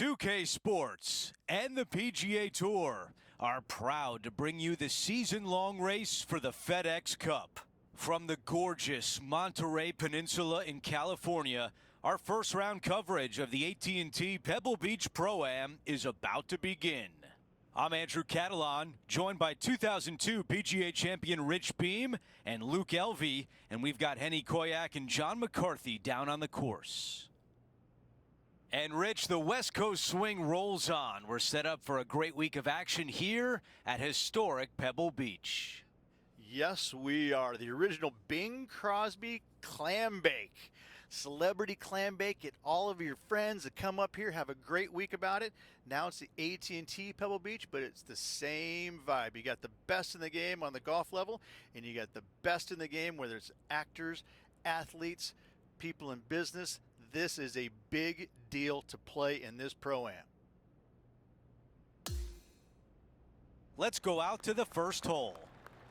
2K Sports and the PGA Tour are proud to bring you the season-long race for the FedEx Cup. From the gorgeous Monterey Peninsula in California, our first-round coverage of the AT&T Pebble Beach Pro-Am is about to begin. I'm Andrew Catalan, joined by 2002 PGA champion Rich Beem and Luke Elvey, and we've got Henny Koyak and John McCarthy down on the course. And Rich, the West Coast swing rolls on. We're set up for a great week of action here at historic Pebble Beach. Yes, we are. The original Bing Crosby clam bake. Celebrity clam bake. Get all of your friends to come up here, have a great week about it. Now it's the AT&T Pebble Beach, but it's the same vibe. You got the best in the game on the golf level, and you got the best in the game, whether it's actors, athletes, people in business. This is a big deal to play in this Pro-Am. Let's go out to the first hole.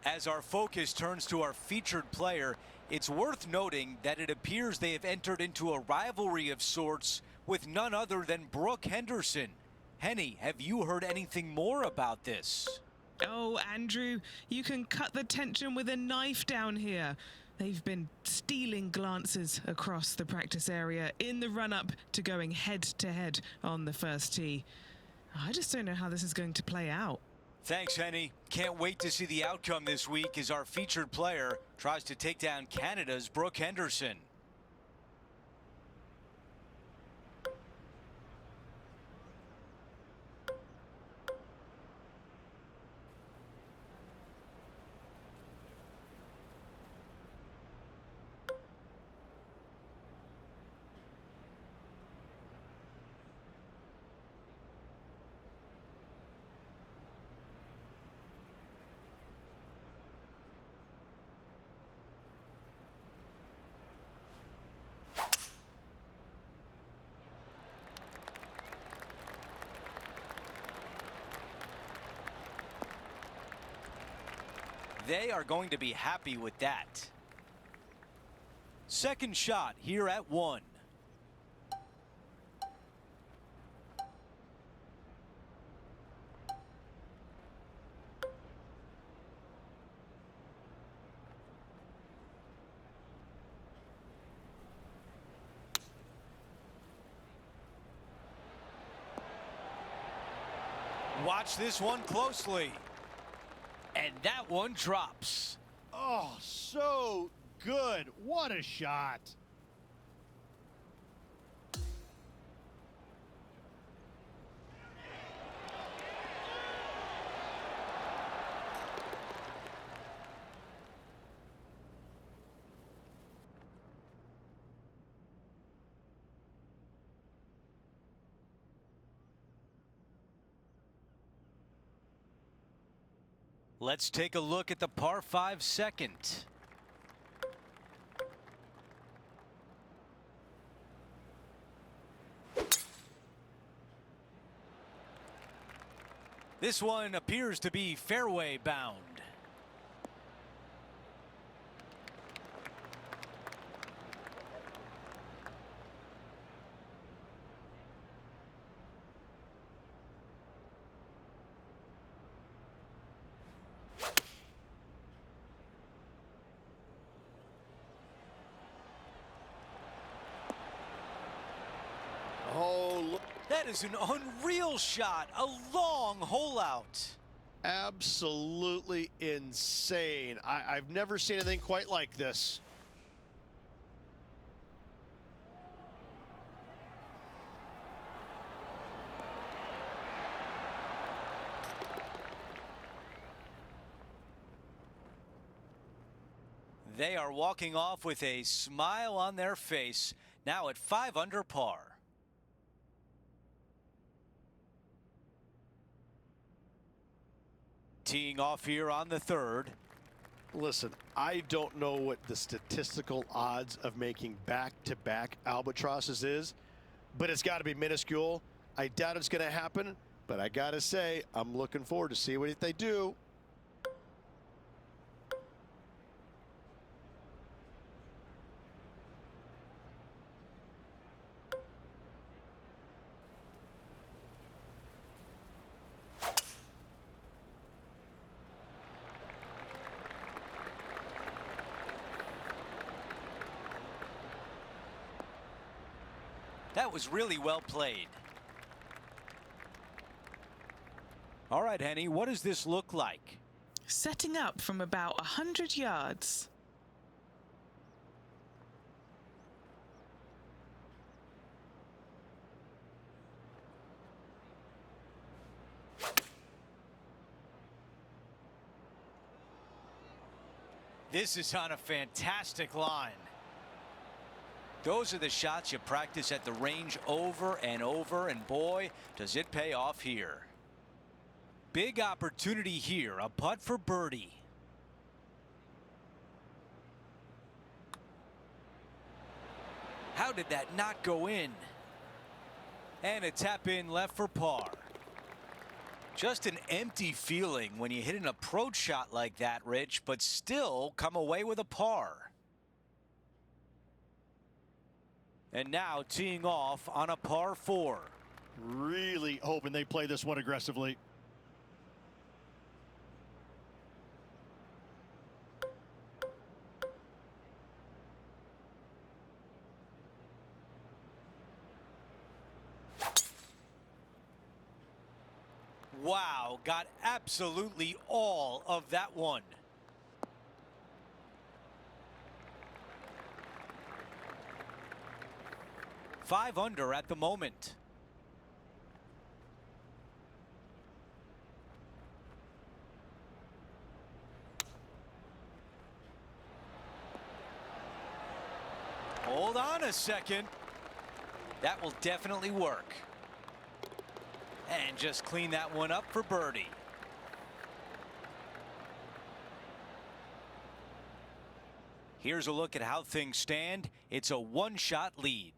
As our focus turns to our featured player, it's worth noting that it appears they have entered into a rivalry of sorts with none other than Brooke Henderson. Henny, have you heard anything more about this? Oh, Andrew, you can cut the tension with a knife down here. They've been stealing glances across the practice area in the run-up to going head-to-head on the first tee. I just don't know how this is going to play out. Thanks, Henny. Can't wait to see the outcome this week as our featured player tries to take down Canada's Brooke Henderson. They are going to be happy with that. Second shot here at 1. Watch this one closely. And that one drops. Oh, so good. What a shot. Let's take a look at the par 5 second. This one appears to be fairway bound. Oh, look. That is an unreal shot, a long hole out. Absolutely insane. I've never seen anything quite like this. They are walking off with a smile on their face, now at 5 under par. Teeing off here on the third. Listen, I don't know what the statistical odds of making back-to-back albatrosses is, but it's got to be minuscule. I doubt it's going to happen, but I got to say, I'm looking forward to see what they do. That was really well played. All right, Henny, what does this look like? Setting up from about 100 yards. This is on a fantastic line. Those are the shots you practice at the range over and over, and boy, does it pay off here. Big opportunity here, a putt for birdie. How did that not go in? And a tap in left for par. Just an empty feeling when you hit an approach shot like that, Rich, but still come away with a par. And now teeing off on a par 4. Really hoping they play this one aggressively. Wow, got absolutely all of that one. Five under at the moment. Hold on a second. That will definitely work. And just clean that one up for birdie. Here's a look at how things stand. It's a one-shot lead.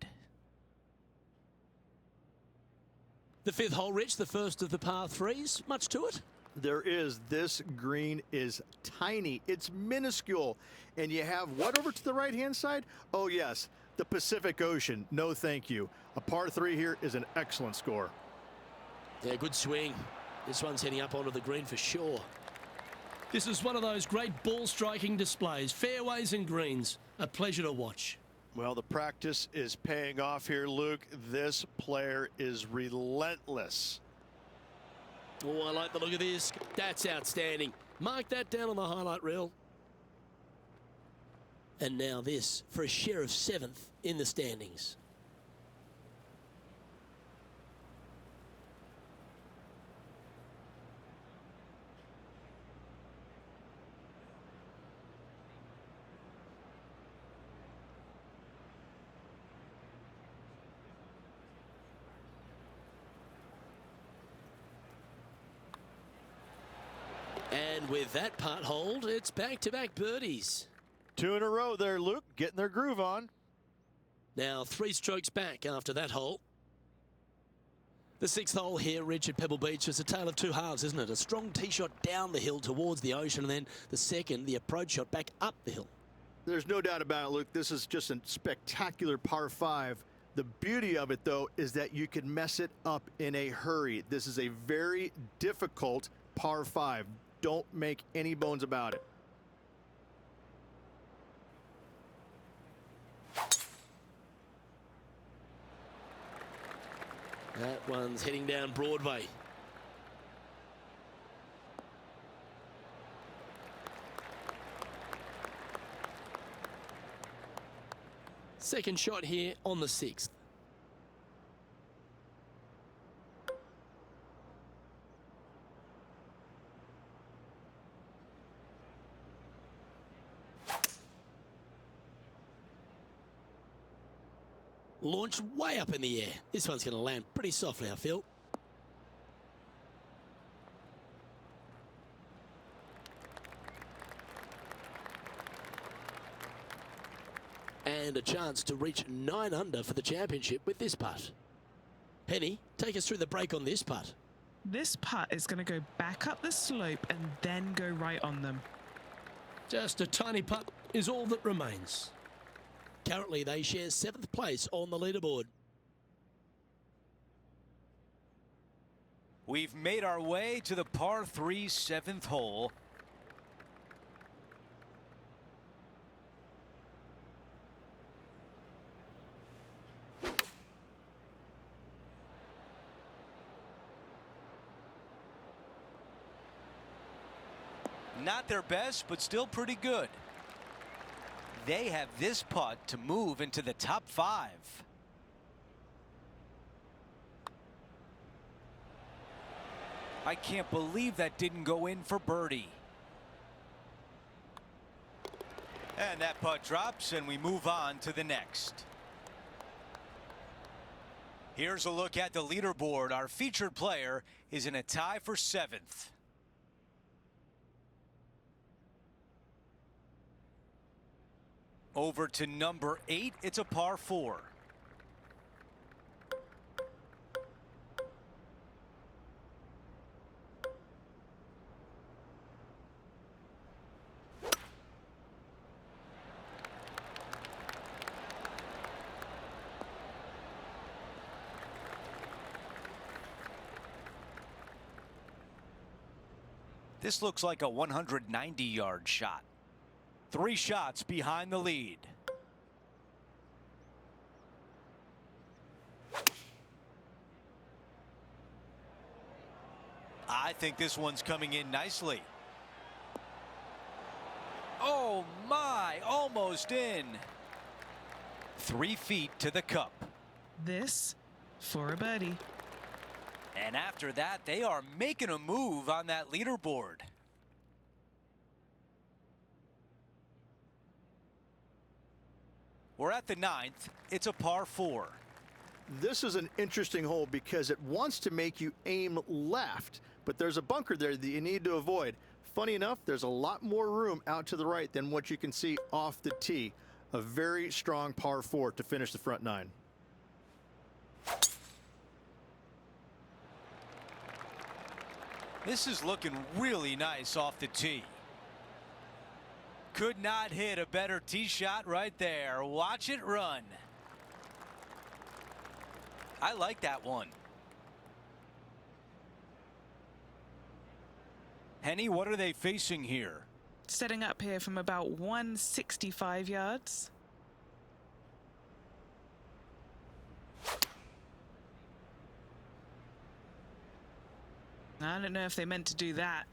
The fifth hole, Rich, the first of the par threes. Much to it? There is. This green is tiny. It's minuscule. And you have what over to the right-hand side? Oh, yes, the Pacific Ocean. No, thank you. A par 3 here is an excellent score. Yeah, good swing. This one's heading up onto the green for sure. This is one of those great ball striking displays. Fairways and greens. A pleasure to watch. Well, the practice is paying off here, Luke. This player is relentless. Oh, I like the look of this. That's outstanding. Mark that down on the highlight reel. And now this for a share of 7th in the standings. And with that putt hold, it's back-to-back birdies. 2 in a row there, Luke, getting their groove on. Now 3 strokes back after that hole. The 6th hole here, Rich, at Pebble Beach, is a tale of two halves, isn't it? A strong tee shot down the hill towards the ocean, and then the second, the approach shot back up the hill. There's no doubt about it, Luke. This is just a spectacular par 5. The beauty of it, though, is that you can mess it up in a hurry. This is a very difficult par 5. Don't make any bones about it. That one's heading down Broadway. Second shot here on the 6th. Launched way up in the air. This one's going to land pretty softly, I feel. And a chance to reach 9 under for the championship with this putt. Penny, take us through the break on this putt. This putt is going to go back up the slope and then go right on them. Just a tiny putt is all that remains. Currently, they share 7th place on the leaderboard. We've made our way to the par 3 7th hole. Not their best, but still pretty good. They have this putt to move into the top 5. I can't believe that didn't go in for birdie. And that putt drops, and we move on to the next. Here's a look at the leaderboard. Our featured player is in a tie for 7th. Over to number 8. It's a par 4. This looks like a 190-yard shot. 3 shots behind the lead. I think this one's coming in nicely. Oh my, almost in. 3 feet to the cup. This for a birdie. And after that, they are making a move on that leaderboard. We're at the 9th. It's a par 4. This is an interesting hole because it wants to make you aim left, but there's a bunker there that you need to avoid. Funny enough, there's a lot more room out to the right than what you can see off the tee. A very strong par 4 to finish the front 9. This is looking really nice off the tee. Could not hit a better tee shot right there. Watch it run. I like that one. Henny, what are they facing here? Setting up here from about 165 yards. I don't know if they meant to do that.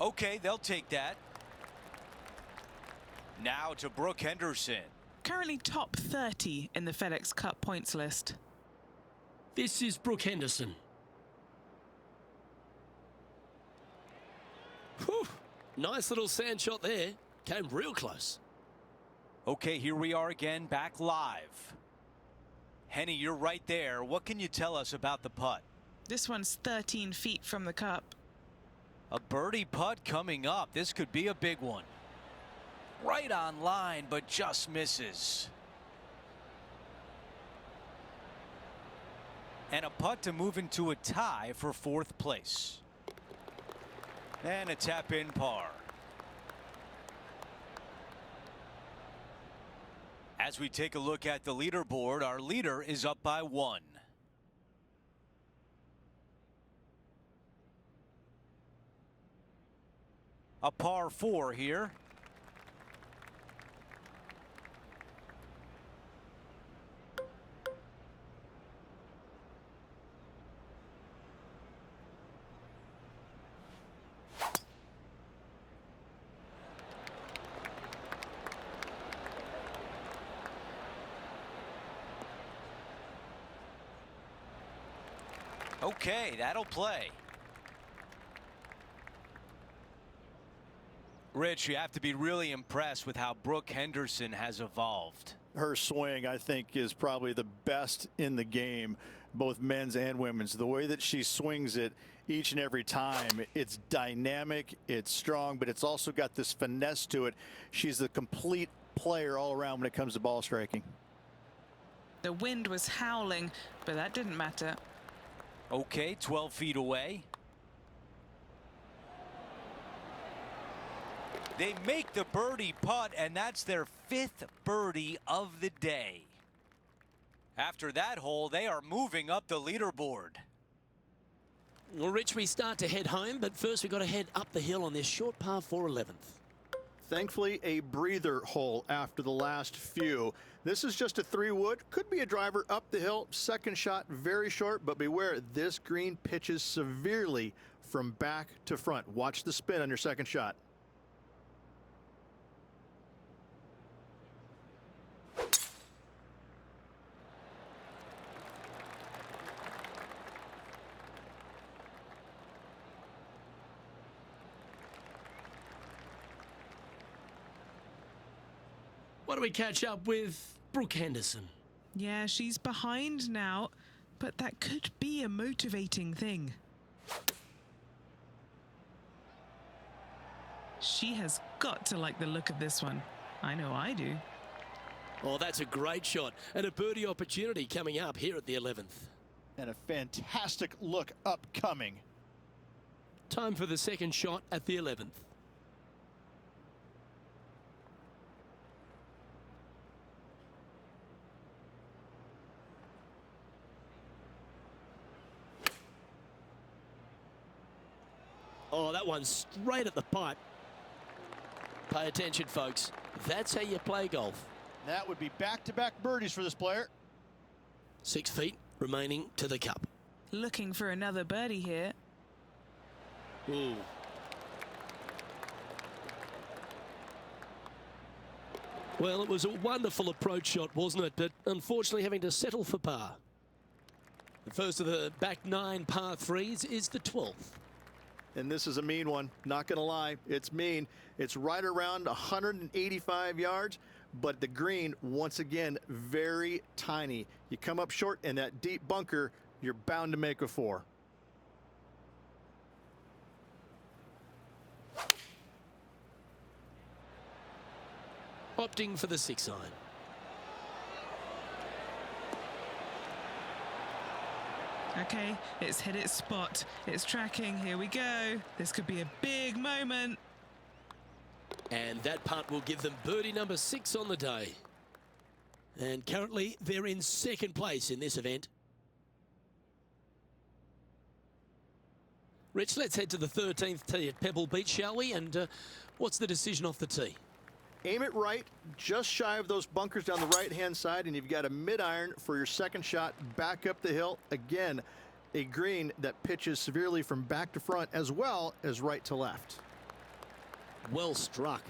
Okay, they'll take that. Now to Brooke Henderson. Currently top 30 in the FedEx Cup points list. This is Brooke Henderson. Whew. Nice little sand shot there. Came real close. Okay, here we are again, back live. Henny, you're right there. What can you tell us about the putt? This one's 13 feet from the cup. A birdie putt coming up. This could be a big one. Right on line, but just misses. And a putt to move into a tie for 4th place. And a tap in par. As we take a look at the leaderboard, our leader is up by 1. A par 4 here. Okay, that'll play. Rich, you have to be really impressed with how Brooke Henderson has evolved. Her swing, I think, is probably the best in the game, both men's and women's. The way that she swings it each and every time, it's dynamic, it's strong, but it's also got this finesse to it. She's the complete player all around when it comes to ball striking. The wind was howling, but that didn't matter. Okay, 12 feet away. They make the birdie putt, and that's their 5th birdie of the day. After that hole, they are moving up the leaderboard. Well, Rich, we start to head home, but first we've got to head up the hill on this short par 4 11th. Thankfully, a breather hole after the last few. This is just a 3-wood. Could be a driver up the hill. Second shot, very short, but beware, this green pitches severely from back to front. Watch the spin on your second shot. What do we catch up with Brooke Henderson? Yeah, she's behind now, but that could be a motivating thing. She has got to like the look of this one. I know I do. Oh, that's a great shot and a birdie opportunity coming up here at the 11th. And a fantastic look upcoming. Time for the second shot at the 11th. Oh, that one's straight at the pipe. Pay attention, folks. That's how you play golf. That would be back-to-back birdies for this player. 6 feet remaining to the cup. Looking for another birdie here. Ooh. Well, it was a wonderful approach shot, wasn't it? But unfortunately having to settle for par. The first of the back 9 par 3s is the 12th. And this is a mean one, not gonna lie, it's mean. It's right around 185 yards, but the green, once again, very tiny. You come up short in that deep bunker, you're bound to make a 4. Opting for the 6 iron. Okay, it's hit its spot. It's tracking. Here we go. This could be a big moment. And that putt will give them birdie number 6 on the day. And currently they're in second place in this event. Rich, let's head to the 13th tee at Pebble Beach, shall we? And what's the decision off the tee? Aim it right, just shy of those bunkers down the right-hand side, and you've got a mid-iron for your second shot back up the hill. Again, a green that pitches severely from back to front as well as right to left. Well struck.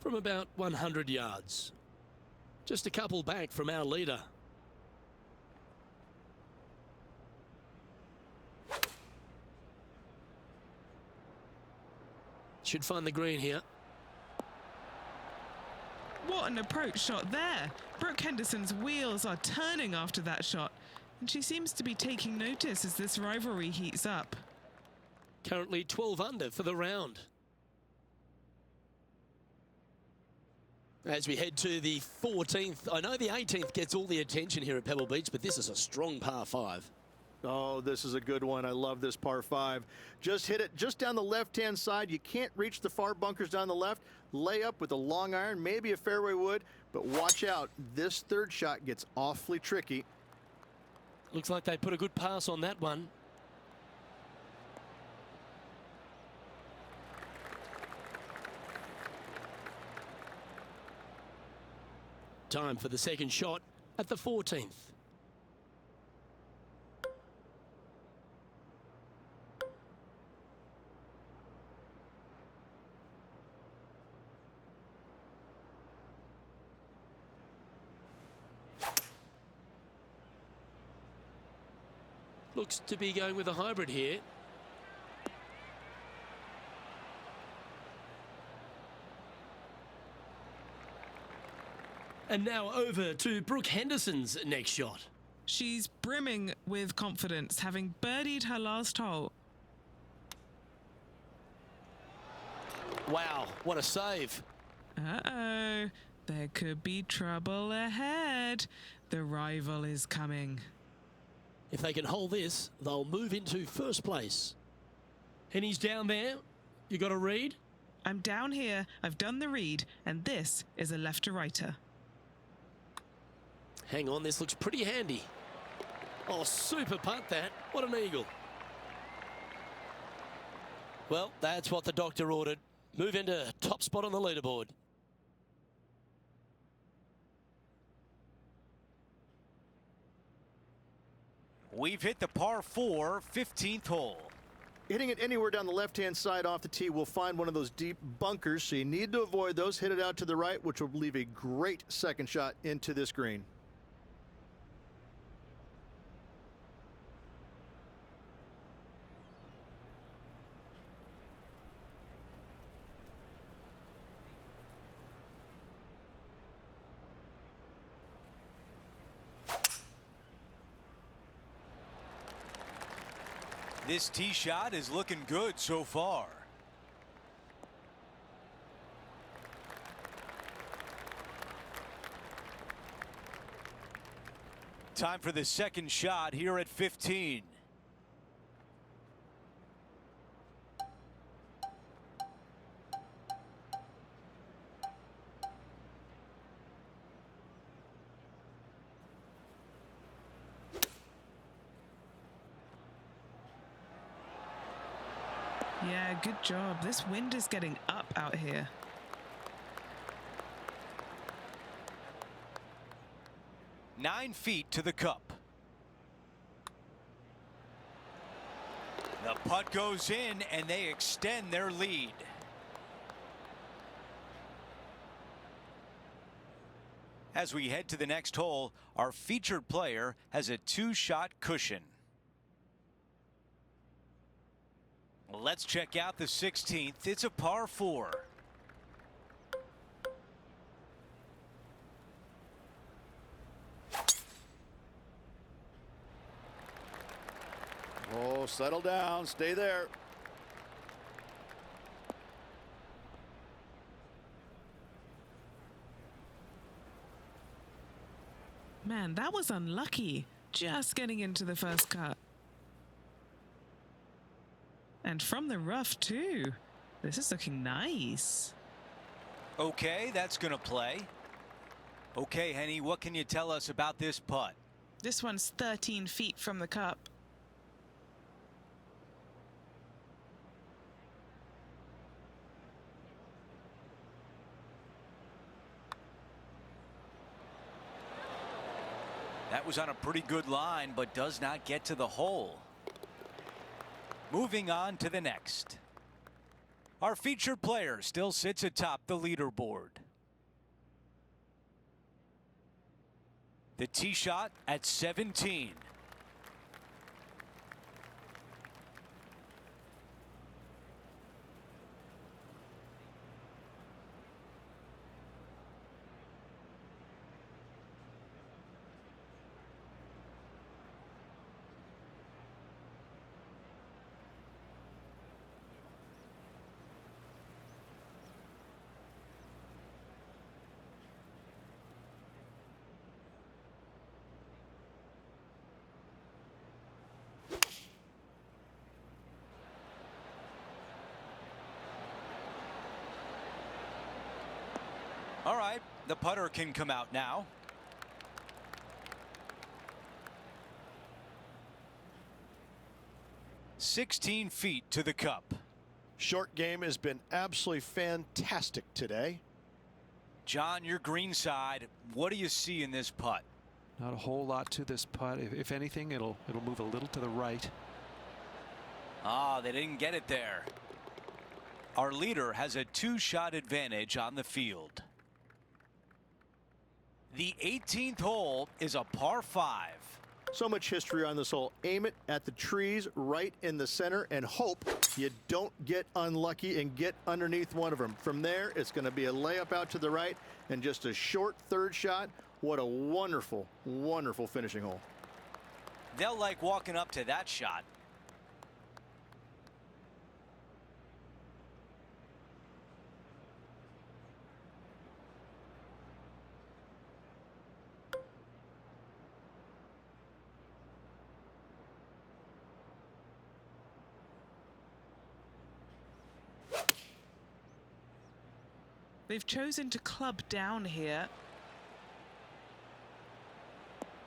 From about 100 yards. Just a couple back from our leader. Should find the green here. What an approach shot there. Brooke Henderson's wheels are turning after that shot, and she seems to be taking notice as this rivalry heats up. Currently 12 under for the round. As we head to the 14th, I know the 18th gets all the attention here at Pebble Beach, but this is a strong par 5. Oh, this is a good one. I love this par 5. Just hit it just down the left-hand side. You can't reach the far bunkers down the left. Lay up with a long iron, maybe a fairway wood, but watch out. This third shot gets awfully tricky. Looks like they put a good pass on that one. Time for the second shot at the 14th. Looks to be going with a hybrid here. And now over to Brooke Henderson's next shot. She's brimming with confidence, having birdied her last hole. Wow, what a save. Uh-oh, there could be trouble ahead. The rival is coming. If they can hold this, they'll move into first place. And he's down there. You got a read? I'm down here, I've done the read, and this is a left-to-righter. Hang on, this looks pretty handy. Oh, super putt that. What an eagle. Well, that's what the doctor ordered. Move into top spot on the leaderboard. We've hit the par 4 15th hole. Hitting it anywhere down the left-hand side off the tee will find one of those deep bunkers, so you need to avoid those. Hit it out to the right, which will leave a great second shot into this green. This tee shot is looking good so far. Time for the second shot here at 15. Yeah, good job. This wind is getting up out here. 9 feet to the cup. The putt goes in and they extend their lead. As we head to the next hole, our featured player has a 2-shot cushion. Let's check out the 16th. It's a par 4. Oh, settle down. Stay there. Man, that was unlucky. Just getting into the first cut. And from the rough, too. This is looking nice. Okay, that's going to play. Okay, Henny, what can you tell us about this putt? This one's 13 feet from the cup. That was on a pretty good line, but does not get to the hole. Moving on to the next. Our featured player still sits atop the leaderboard. The tee shot at 17. All right, the putter can come out now. "16 feet to the cup." Short game has been absolutely fantastic today. John, your green side, what do you see in this putt? Not a whole lot to this putt. If anything, it'll move a little to the right. Ah, they didn't get it there. Our leader has a 2-shot advantage on the field. The 18th hole is a par 5. So much history on this hole. Aim it at the trees right in the center and hope you don't get unlucky and get underneath one of them. From there, it's going to be a layup out to the right and just a short third shot. What a wonderful, wonderful finishing hole. They'll like walking up to that shot. They've chosen to club down here.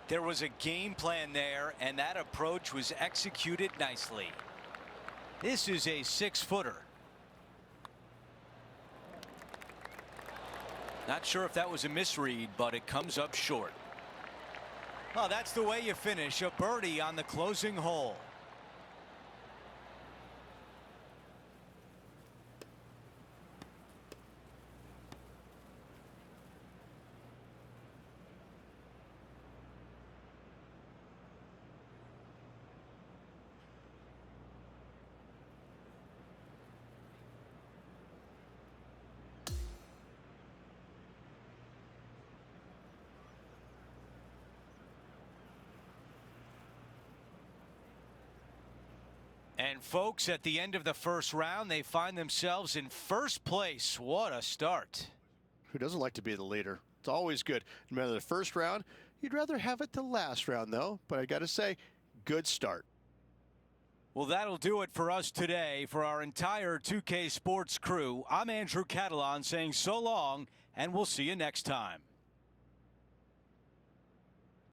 There was a game plan there, and that approach was executed nicely. This is a 6-footer. Not sure if that was a misread, but it comes up short. Well, that's the way you finish. A birdie on the closing hole. And folks, at the end of the first round, they find themselves in first place. What a start. Who doesn't like to be the leader? It's always good. No matter the first round, you'd rather have it the last round, though. But I got to say, good start. Well, that'll do it for us today. For our entire 2K Sports crew, I'm Andrew Catalan saying so long, and we'll see you next time.